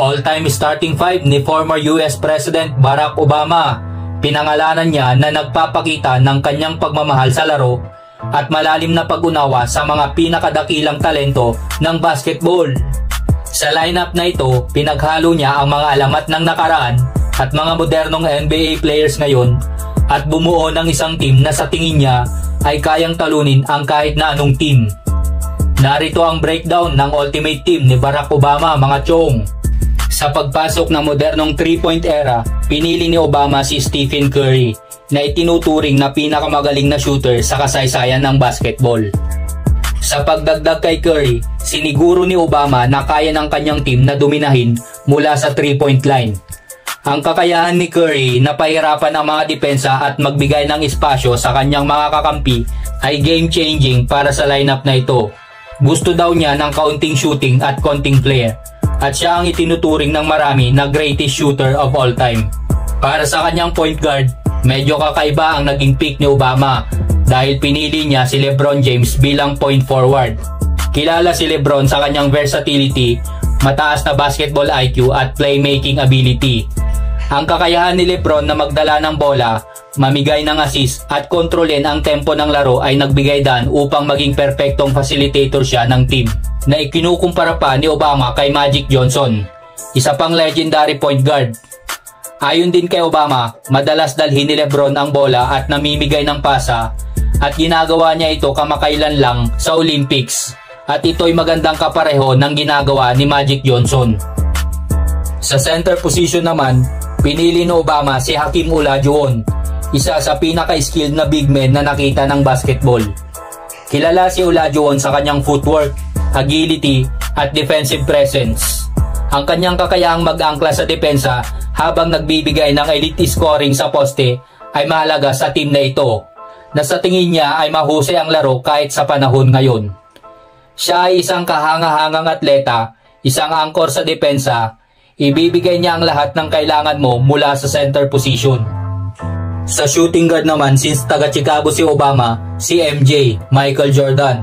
All-time starting five ni former US President Barack Obama. Pinangalanan niya na nagpapakita ng kanyang pagmamahal sa laro at malalim na pag-unawa sa mga pinakadakilang talento ng basketball. Sa lineup na ito, pinaghalo niya ang mga alamat ng nakaraan at mga modernong NBA players ngayon at bumuo ng isang team na sa tingin niya ay kayang talunin ang kahit na anong team. Narito ang breakdown ng Ultimate Team ni Barack Obama, mga chong. Sa pagpasok ng modernong 3-point era, pinili ni Obama si Stephen Curry na itinuturing na pinakamagaling na shooter sa kasaysayan ng basketball. Sa pagdagdag kay Curry, siniguro ni Obama na kaya ng kanyang team na dominahin mula sa 3-point line. Ang kakayahan ni Curry na pahirapan ang mga depensa at magbigay ng espasyo sa kanyang mga kakampi ay game-changing para sa lineup na ito. Gusto daw niya ng kaunting shooting at konting flair, at siya ang itinuturing ng marami na greatest shooter of all time. Para sa kanyang point guard, medyo kakaiba ang naging pick ni Obama dahil pinili niya si LeBron James bilang point forward. Kilala si LeBron sa kanyang versatility, mataas na basketball IQ at playmaking ability. Ang kakayahan ni LeBron na magdala ng bola, mamigay ng assist at kontrolin ang tempo ng laro ay nagbigay daan upang maging perpektong facilitator siya ng team, na ikinukumpara pa ni Obama kay Magic Johnson, isa pang legendary point guard. Ayon din kay Obama, madalas dalhin ni LeBron ang bola at namimigay ng pasa at ginagawa niya ito kamakailan lang sa Olympics, at ito'y magandang kapareho ng ginagawa ni Magic Johnson. Sa center position naman, pinili ni Obama si Hakeem Olajuwon, isa sa pinaka-skilled na big man na nakita ng basketball. Kilala si Olajuwon sa kanyang footwork, agility at defensive presence. Ang kanyang kakayahang mag-angkla sa depensa habang nagbibigay ng elite scoring sa poste ay mahalaga sa team na ito, na sa tingin niya ay mahusay ang laro kahit sa panahon ngayon. Siya ay isang kahanga-hangang atleta, isang angkor sa depensa. Ibibigay niya ang lahat ng kailangan mo mula sa center position. Sa shooting guard naman, since taga Chicago si Obama, si MJ, Michael Jordan.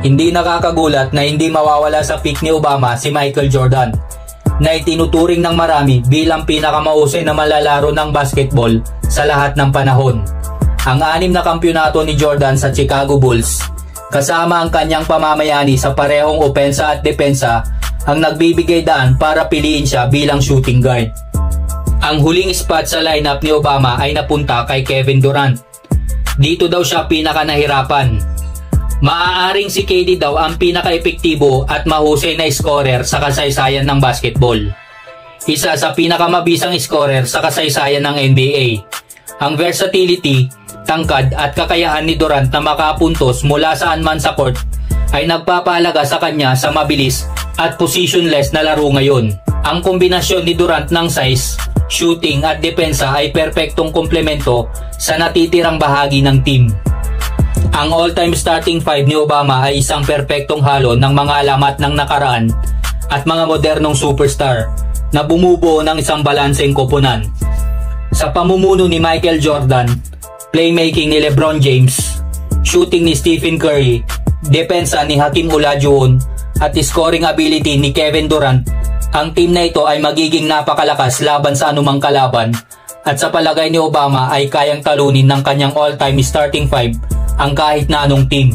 Hindi nakakagulat na hindi mawawala sa pick ni Obama si Michael Jordan, na itinuturing ng marami bilang pinakamahusay na malalaro ng basketball sa lahat ng panahon. Ang 6 na kampyonato ni Jordan sa Chicago Bulls, kasama ang kanyang pamamayani sa parehong opensa at depensa, ang nagbibigay daan para piliin siya bilang shooting guard. Ang huling spot sa lineup ni Obama ay napunta kay Kevin Durant. Dito daw siya pinaka-nahirapan. Maaaring si KD daw ang pinaka-epektibo at mahusay na scorer sa kasaysayan ng basketball. Isa sa pinakamabisang scorer sa kasaysayan ng NBA. Ang versatility, tangkad at kakayahan ni Durant na makapuntos mula saan man sa court ay nagpapahalaga sa kanya sa mabilis at positionless na laro ngayon. Ang kombinasyon ni Durant ng size, shooting at depensa ay perpektong komplemento sa natitirang bahagi ng team. Ang all-time starting five ni Obama ay isang perpektong halo ng mga alamat ng nakaraan at mga modernong superstar na bumubuo ng isang balanseng koponan. Sa pamumuno ni Michael Jordan, playmaking ni LeBron James, shooting ni Stephen Curry, depensa ni Hakeem Olajuwon at scoring ability ni Kevin Durant, ang team na ito ay magiging napakalakas laban sa anumang kalaban, at sa palagay ni Obama ay kayang talunin ng kanyang all-time starting five ang kahit na anong team.